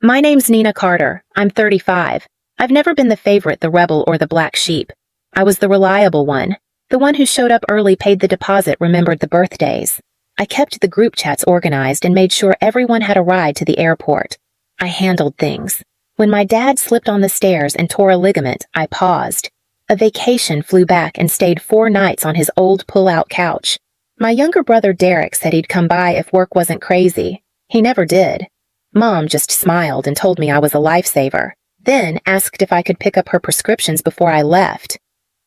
My name's Nina Carter. I'm 35. I've never been the favorite, the rebel, or the black sheep. I was the reliable one. The one who showed up early, paid the deposit, remembered the birthdays. I kept the group chats organized and made sure everyone had a ride to the airport. I handled things. When my dad slipped on the stairs and tore a ligament, I paused. A vacation flew back and stayed 4 nights on his old pull-out couch. My younger brother Derek said he'd come by if work wasn't crazy. He never did. Mom just smiled and told me I was a lifesaver, then asked if I could pick up her prescriptions before I left.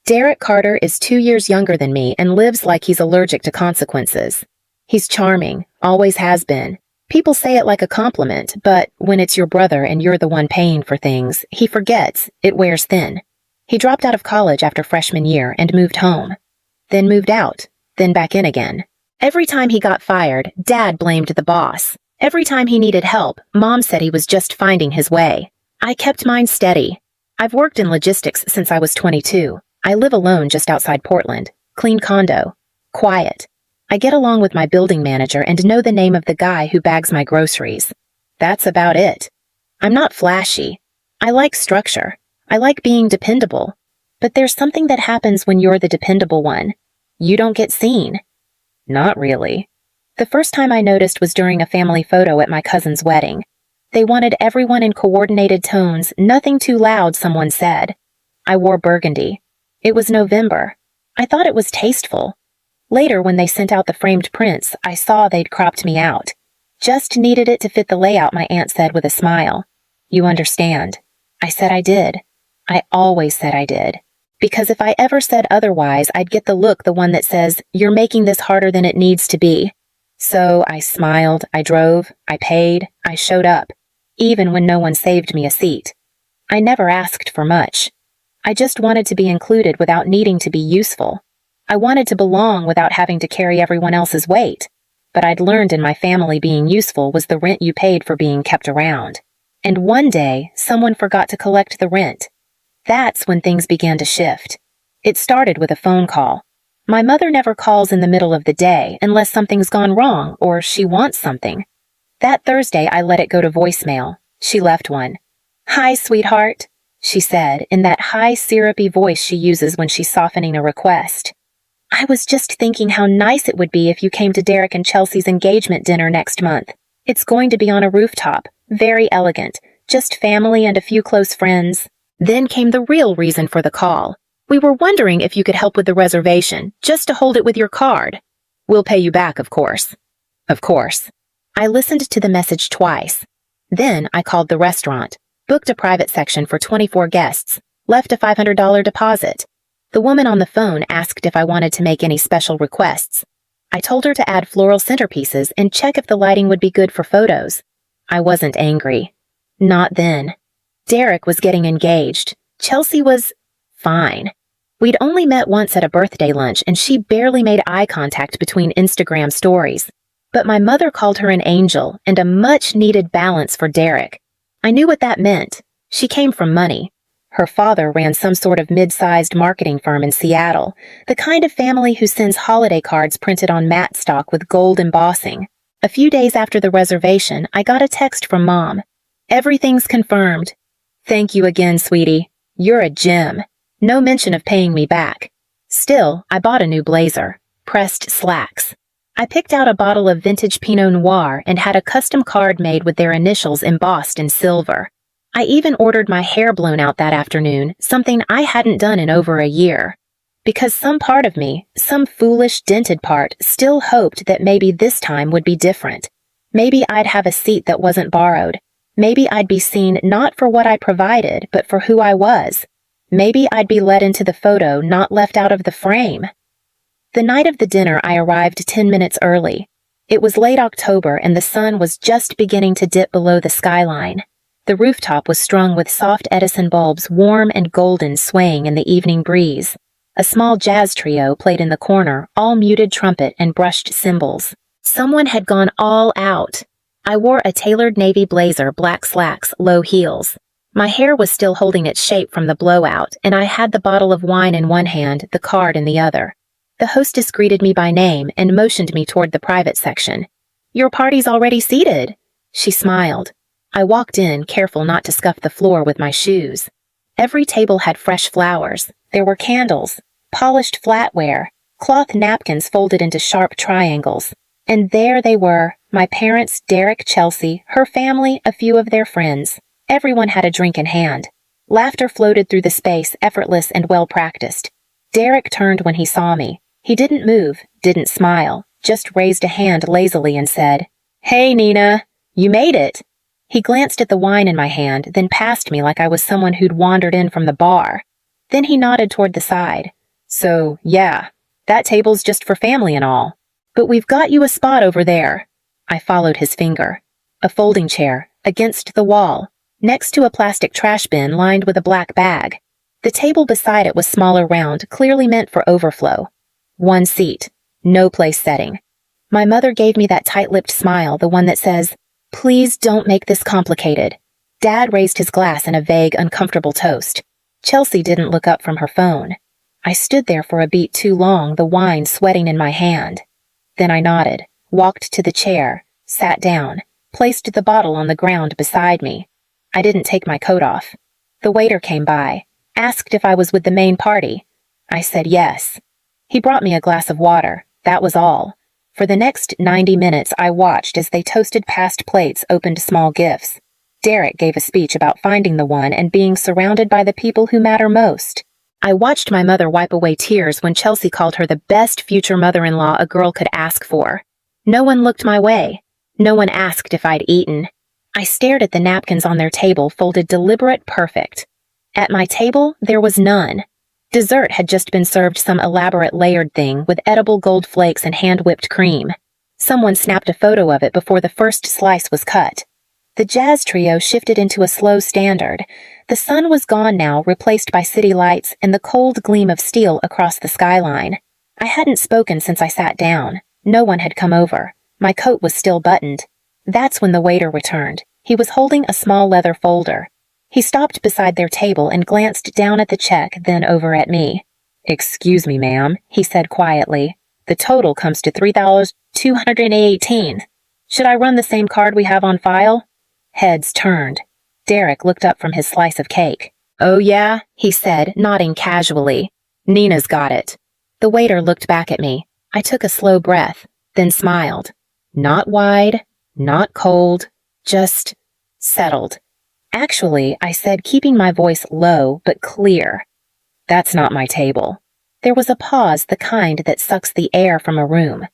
Derek Carter is 2 years younger than me and lives like he's allergic to consequences. He's charming, always has been. People say it like a compliment, but when it's your brother and you're the one paying for things, he forgets, it wears thin. He dropped out of college after freshman year and moved home. Then moved out, then back in again. Every time he got fired, Dad blamed the boss. Every time he needed help, Mom said he was just finding his way. I kept mine steady. I've worked in logistics since I was 22. I live alone just outside Portland. Clean condo. Quiet. I get along with my building manager and know the name of the guy who bags my groceries. That's about it. I'm not flashy. I like structure. I like being dependable. But there's something that happens when you're the dependable one. You don't get seen. Not really. The first time I noticed was during a family photo at my cousin's wedding. They wanted everyone in coordinated tones, nothing too loud, someone said. I wore burgundy. It was November. I thought it was tasteful. Later, when they sent out the framed prints, I saw they'd cropped me out. Just needed it to fit the layout, my aunt said with a smile. You understand. I said I did. I always said I did. Because if I ever said otherwise, I'd get the look, the one that says, you're making this harder than it needs to be. So I smiled, I drove, I paid, I showed up, even when no one saved me a seat. I never asked for much. I just wanted to be included without needing to be useful. I wanted to belong without having to carry everyone else's weight. But I'd learned in my family being useful was the rent you paid for being kept around. And one day, someone forgot to collect the rent. That's when things began to shift. It started with a phone call. My mother never calls in the middle of the day unless something's gone wrong or she wants something. That Thursday, I let it go to voicemail. She left one. Hi, sweetheart, she said in that high, syrupy voice she uses when she's softening a request. I was just thinking how nice it would be if you came to Derek and Chelsea's engagement dinner next month. It's going to be on a rooftop, very elegant, just family and a few close friends. Then came the real reason for the call. We were wondering if you could help with the reservation, just to hold it with your card. We'll pay you back, of course. Of course. I listened to the message twice. Then I called the restaurant, booked a private section for 24 guests, left a $500 deposit. The woman on the phone asked if I wanted to make any special requests. I told her to add floral centerpieces and check if the lighting would be good for photos. I wasn't angry. Not then. Derek was getting engaged. Chelsea was fine. We'd only met once at a birthday lunch and she barely made eye contact between Instagram stories. But my mother called her an angel and a much-needed balance for Derek. I knew what that meant. She came from money. Her father ran some sort of mid-sized marketing firm in Seattle, the kind of family who sends holiday cards printed on matte stock with gold embossing. A few days after the reservation, I got a text from Mom. Everything's confirmed. Thank you again, sweetie. You're a gem. No mention of paying me back. Still, I bought a new blazer. Pressed slacks. I picked out a bottle of vintage Pinot Noir and had a custom card made with their initials embossed in silver. I even ordered my hair blown out that afternoon, something I hadn't done in over a year. Because some part of me, some foolish dented part, still hoped that maybe this time would be different. Maybe I'd have a seat that wasn't borrowed. Maybe I'd be seen not for what I provided, but for who I was. Maybe I'd be let into the photo, not left out of the frame. The night of the dinner, I arrived 10 minutes early. It was late October and the sun was just beginning to dip below the skyline. The rooftop was strung with soft Edison bulbs, warm and golden, swaying in the evening breeze. A small jazz trio played in the corner, all muted trumpet and brushed cymbals. Someone had gone all out. I wore a tailored navy blazer, black slacks, low heels. My hair was still holding its shape from the blowout, and I had the bottle of wine in one hand, the card in the other. The hostess greeted me by name and motioned me toward the private section. Your party's already seated. She smiled. I walked in, careful not to scuff the floor with my shoes. Every table had fresh flowers. There were candles, polished flatware, cloth napkins folded into sharp triangles. And there they were, my parents, Derek, Chelsea, her family, a few of their friends. Everyone had a drink in hand. Laughter floated through the space, effortless and well-practiced. Derek turned when he saw me. He didn't move, didn't smile, just raised a hand lazily and said, "Hey, Nina, you made it." He glanced at the wine in my hand, then passed me like I was someone who'd wandered in from the bar. Then he nodded toward the side. "So, yeah, that table's just for family and all. But we've got you a spot over there." I followed his finger. A folding chair, against the wall, next to a plastic trash bin lined with a black bag. The table beside it was smaller, round, clearly meant for overflow. One seat. No place setting. My mother gave me that tight-lipped smile, the one that says, "Please don't make this complicated." Dad raised his glass in a vague, uncomfortable toast. Chelsea didn't look up from her phone. I stood there for a beat too long, the wine sweating in my hand. Then I nodded, walked to the chair, sat down, placed the bottle on the ground beside me. I didn't take my coat off. The waiter came by, asked if I was with the main party. I said yes. He brought me a glass of water, that was all. For the next 90 minutes I watched as they toasted past plates, opened small gifts. Derek gave a speech about finding the one and being surrounded by the people who matter most. I watched my mother wipe away tears when Chelsea called her the best future mother-in-law a girl could ask for. No one looked my way. No one asked if I'd eaten. I stared at the napkins on their table, folded deliberate, perfect. At my table, there was none. Dessert had just been served, some elaborate layered thing with edible gold flakes and hand-whipped cream. Someone snapped a photo of it before the first slice was cut. The jazz trio shifted into a slow standard. The sun was gone now, replaced by city lights and the cold gleam of steel across the skyline. I hadn't spoken since I sat down. No one had come over. My coat was still buttoned. That's when the waiter returned. He was holding a small leather folder. He stopped beside their table and glanced down at the check, then over at me. "Excuse me, ma'am," he said quietly. "The total comes to $3,218. Should I run the same card we have on file?" Heads turned. Derek looked up from his slice of cake. "Oh yeah?" he said, nodding casually. "Nina's got it." The waiter looked back at me. I took a slow breath, then smiled. Not wide, not cold, just settled. "Actually," I said, keeping my voice low but clear, "that's not my table." There was a pause, the kind that sucks the air from a room.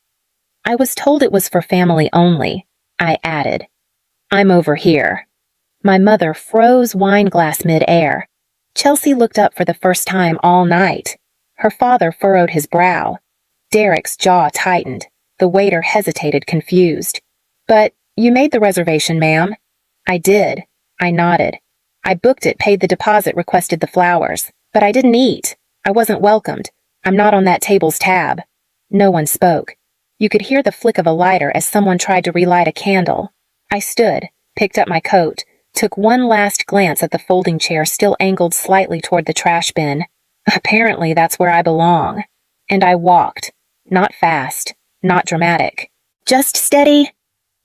"I was told it was for family only," I added. "I'm over here." My mother froze, wine glass mid-air. Chelsea looked up for the first time all night. Her father furrowed his brow. Derek's jaw tightened. The waiter hesitated, confused. "But you made the reservation, ma'am." "I did." I nodded. "I booked it, paid the deposit, requested the flowers. But I didn't eat. I wasn't welcomed. I'm not on that table's tab." No one spoke. You could hear the flick of a lighter as someone tried to relight a candle. I stood, picked up my coat, took one last glance at the folding chair still angled slightly toward the trash bin. Apparently that's where I belong. And I walked. Not fast, not dramatic. Just steady.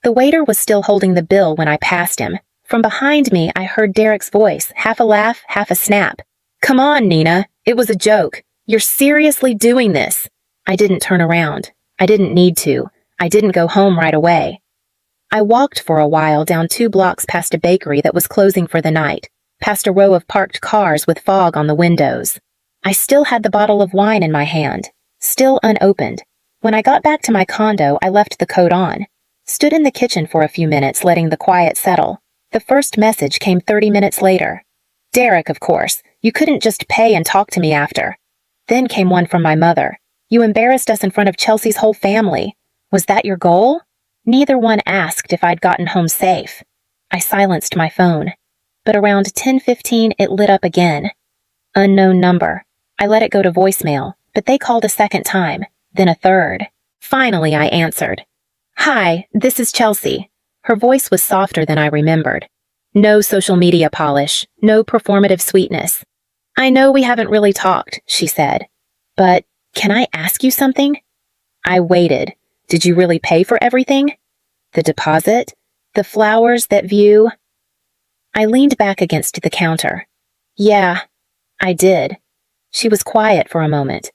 The waiter was still holding the bill when I passed him. From behind me, I heard Derek's voice, half a laugh, half a snap. "Come on, Nina. It was a joke. You're seriously doing this." I didn't turn around. I didn't need to. I didn't go home right away. I walked for a while down 2 blocks past a bakery that was closing for the night, past a row of parked cars with fog on the windows. I still had the bottle of wine in my hand, still unopened. When I got back to my condo, I left the coat on. Stood in the kitchen for a few minutes, letting the quiet settle. The first message came 30 minutes later. "Derek, of course. You couldn't just pay and talk to me after." Then came one from my mother. "You embarrassed us in front of Chelsea's whole family. Was that your goal?" Neither one asked if I'd gotten home safe. I silenced my phone. But around 10:15 it lit up again. Unknown number. I let it go to voicemail, but they called a second time, then a third. Finally I answered. "Hi, this is Chelsea." Her voice was softer than I remembered. No social media polish, no performative sweetness. "I know we haven't really talked," she said. "But can I ask you something?" I waited. "Did you really pay for everything?" "The deposit? The flowers, that view?" I leaned back against the counter. Yeah, I did. She was quiet for a moment.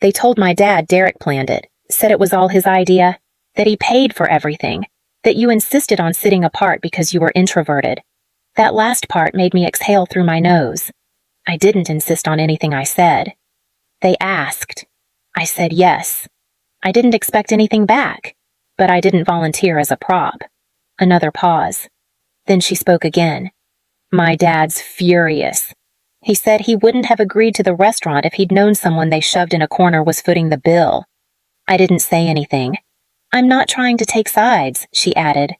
They told my dad Derek planned it, said it was all his idea, that he paid for everything, that you insisted on sitting apart because you were introverted. That last part made me exhale through my nose. I didn't insist on anything I said. They asked. I said yes. I didn't expect anything back, but I didn't volunteer as a prop. Another pause. Then she spoke again. My dad's furious. He said he wouldn't have agreed to the restaurant if he'd known someone they shoved in a corner was footing the bill. I didn't say anything. I'm not trying to take sides, she added.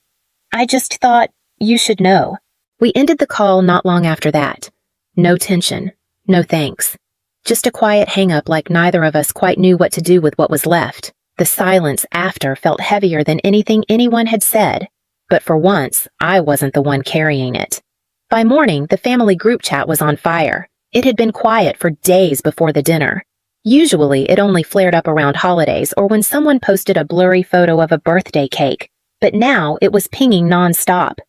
I just thought you should know. We ended the call not long after that. No tension. No thanks. Just a quiet hang-up like neither of us quite knew what to do with what was left. The silence after felt heavier than anything anyone had said. But for once, I wasn't the one carrying it. By morning, the family group chat was on fire. It had been quiet for days before the dinner. Usually, it only flared up around holidays or when someone posted a blurry photo of a birthday cake. But now, it was pinging non-stop.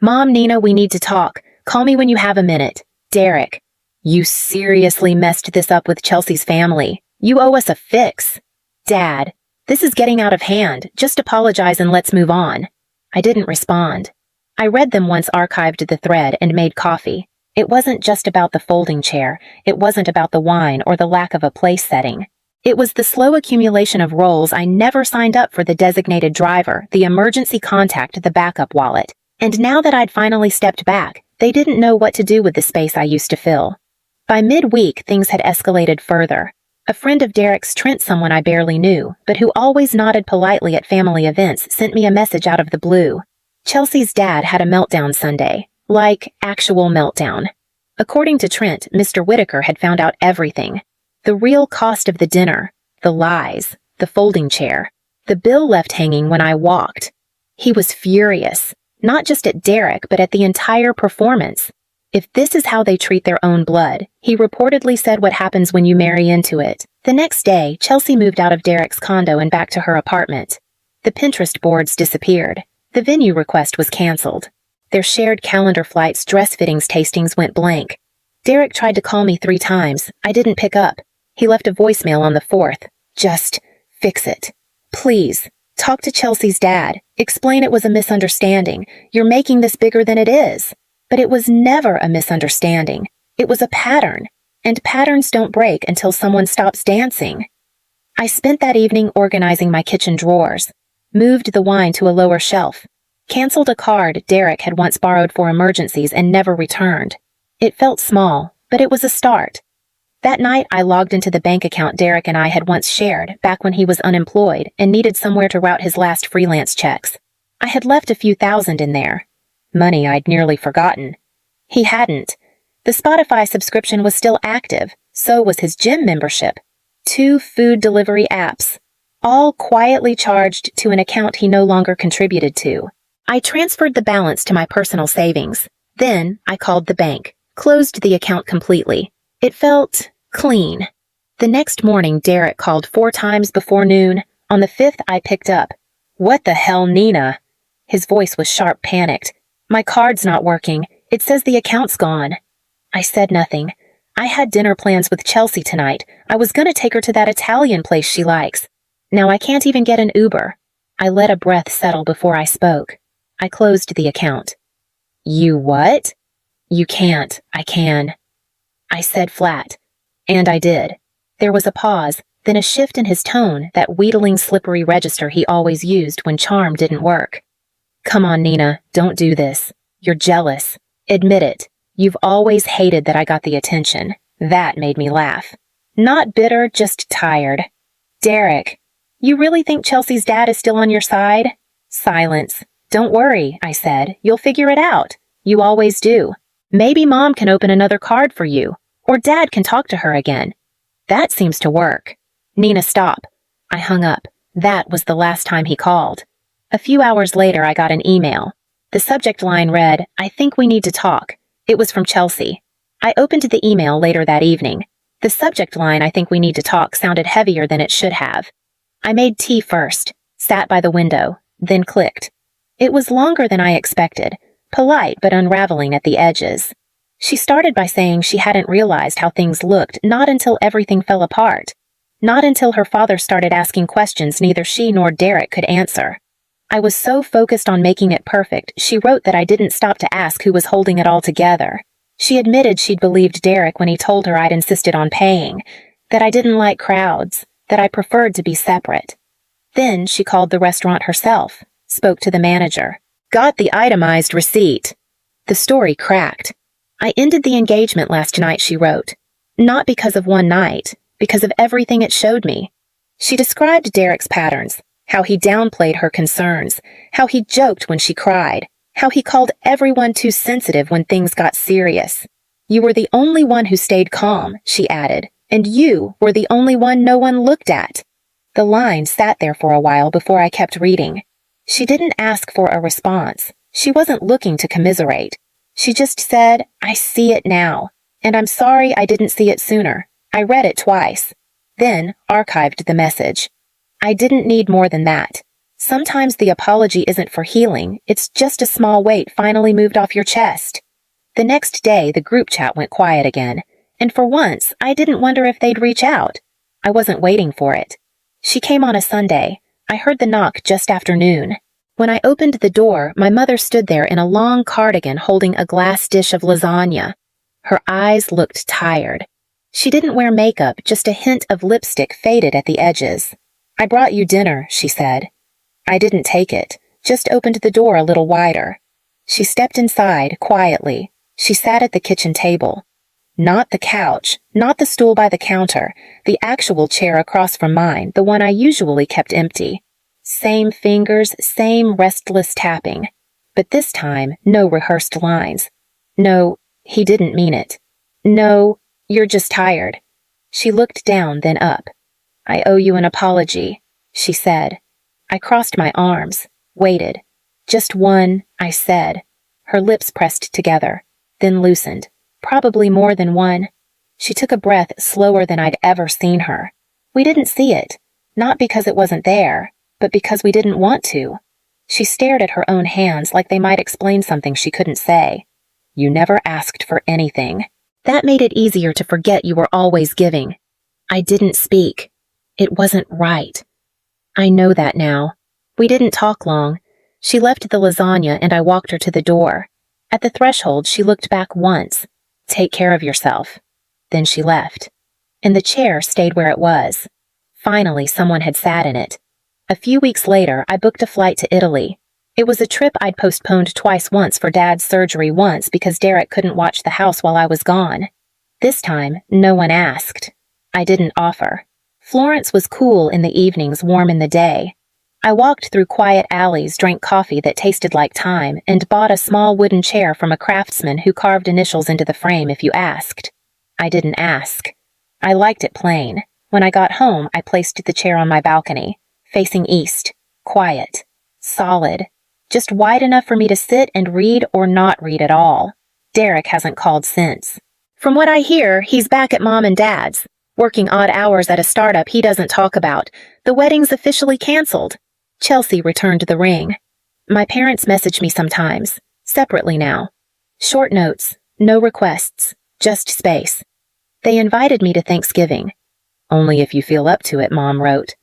Mom, Nina, we need to talk. Call me when you have a minute. Derek. You seriously messed this up with Chelsea's family. You owe us a fix. Dad. This is getting out of hand. Just apologize and let's move on. I didn't respond. I read them once archived the thread and made coffee. It wasn't just about the folding chair. It wasn't about the wine or the lack of a place setting. It was the slow accumulation of roles I never signed up for: the designated driver, the emergency contact, the backup wallet. And now that I'd finally stepped back, they didn't know what to do with the space I used to fill. By midweek, things had escalated further. A friend of Derek's, Trent, someone I barely knew, but who always nodded politely at family events, sent me a message out of the blue. Chelsea's dad had a meltdown Sunday. Like, actual meltdown. According to Trent, Mr. Whitaker had found out everything. The real cost of the dinner, the lies, the folding chair, the bill left hanging when I walked. He was furious, not just at Derek, but at the entire performance. If this is how they treat their own blood, he reportedly said, what happens when you marry into it. The next day, Chelsea moved out of Derek's condo and back to her apartment. The Pinterest boards disappeared. The venue request was canceled. Their shared calendar flights, dress fittings, tastings went blank. Derek tried to call me 3 times. I didn't pick up. He left a voicemail on the 4th. Just fix it. Please. Talk to Chelsea's dad. Explain it was a misunderstanding. You're making this bigger than it is. But it was never a misunderstanding. It was a pattern. And patterns don't break until someone stops dancing. I spent that evening organizing my kitchen drawers. Moved the wine to a lower shelf. Canceled a card Derek had once borrowed for emergencies and never returned. It felt small, but it was a start. That night, I logged into the bank account Derek and I had once shared, back when he was unemployed and needed somewhere to route his last freelance checks. I had left a few thousand in there. Money I'd nearly forgotten. He hadn't. The Spotify subscription was still active, so was his gym membership. 2 food delivery apps, all quietly charged to an account he no longer contributed to. I transferred the balance to my personal savings. Then, I called the bank, closed the account completely. It felt clean. The next morning, Derek called 4 times before noon. On the 5th, I picked up. What the hell, Nina? His voice was sharp, panicked. My card's not working. It says the account's gone. I said nothing. I had dinner plans with Chelsea tonight. I was gonna take her to that Italian place she likes. Now I can't even get an Uber. I let a breath settle before I spoke. I closed the account. You what? You can't. I can. I said flat. And I did. There was a pause, then a shift in his tone, that wheedling, slippery register he always used when charm didn't work. Come on, Nina, don't do this. You're jealous. Admit it. You've always hated that I got the attention. That made me laugh. Not bitter, just tired. Derek, you really think Chelsea's dad is still on your side? Silence. Don't worry, I said. You'll figure it out. You always do. Maybe Mom can open another card for you. Or Dad can talk to her again. That seems to work. Nina, stop. I hung up. That was the last time he called. A few hours later, I got an email. The subject line read, I think we need to talk. It was from Chelsea. I opened the email later that evening. The subject line, I think we need to talk, sounded heavier than it should have. I made tea first, sat by the window, then clicked. It was longer than I expected, polite but unraveling at the edges. She started by saying she hadn't realized how things looked not until everything fell apart. Not until her father started asking questions neither she nor Derek could answer. I was so focused on making it perfect, she wrote that I didn't stop to ask who was holding it all together. She admitted she'd believed Derek when he told her I'd insisted on paying, that I didn't like crowds, that I preferred to be separate. Then she called the restaurant herself, spoke to the manager, got the itemized receipt. The story cracked. I ended the engagement last night, she wrote. Not because of one night, because of everything it showed me. She described Derek's patterns, how he downplayed her concerns, how he joked when she cried, how he called everyone too sensitive when things got serious. You were the only one who stayed calm, she added, and you were the only one no one looked at. The line sat there for a while before I kept reading. She didn't ask for a response. She wasn't looking to commiserate. She just said, I see it now, and I'm sorry I didn't see it sooner. I read it twice. Then archived the message. I didn't need more than that. Sometimes the apology isn't for healing, it's just a small weight finally moved off your chest. The next day, the group chat went quiet again, and for once, I didn't wonder if they'd reach out. I wasn't waiting for it. She came on a Sunday. I heard the knock just after noon. When I opened the door, my mother stood there in a long cardigan holding a glass dish of lasagna. Her eyes looked tired. She didn't wear makeup, just a hint of lipstick faded at the edges. I brought you dinner, she said. I didn't take it, just opened the door a little wider. She stepped inside, quietly. She sat at the kitchen table. Not the couch, not the stool by the counter, the actual chair across from mine, the one I usually kept empty. Same fingers, same restless tapping. But this time, no rehearsed lines. No, he didn't mean it. No, you're just tired. She looked down, then up. I owe you an apology, she said. I crossed my arms, waited. Just one, I said. Her lips pressed together, then loosened. Probably more than one. She took a breath slower than I'd ever seen her. We didn't see it, not because it wasn't there, but because we didn't want to. She stared at her own hands like they might explain something she couldn't say. You never asked for anything. That made it easier to forget you were always giving. I didn't speak. It wasn't right. I know that now. We didn't talk long. She left the lasagna and I walked her to the door. At the threshold, she looked back once. Take care of yourself. Then she left. And the chair stayed where it was. Finally, someone had sat in it. A few weeks later, I booked a flight to Italy. It was a trip I'd postponed twice, once for Dad's surgery, once because Derek couldn't watch the house while I was gone. This time, no one asked. I didn't offer. Florence was cool in the evenings, warm in the day. I walked through quiet alleys, drank coffee that tasted like thyme, and bought a small wooden chair from a craftsman who carved initials into the frame if you asked. I didn't ask. I liked it plain. When I got home, I placed the chair on my balcony, facing east, quiet, solid, just wide enough for me to sit and read or not read at all. Derek hasn't called since. From what I hear, he's back at Mom and Dad's, working odd hours at a startup he doesn't talk about. The wedding's officially canceled. Chelsea returned the ring. My parents message me sometimes, separately now. Short notes, no requests, just space. They invited me to Thanksgiving. Only if you feel up to it, Mom wrote.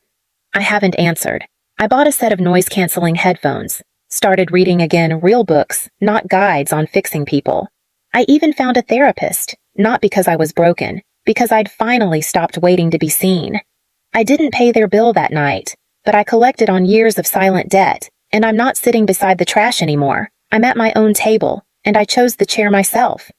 I haven't answered. I bought a set of noise-canceling headphones. Started reading again real books, not guides on fixing people. I even found a therapist, not because I was broken, because I'd finally stopped waiting to be seen. I didn't pay their bill that night, but I collected on years of silent debt, and I'm not sitting beside the trash anymore. I'm at my own table, and I chose the chair myself.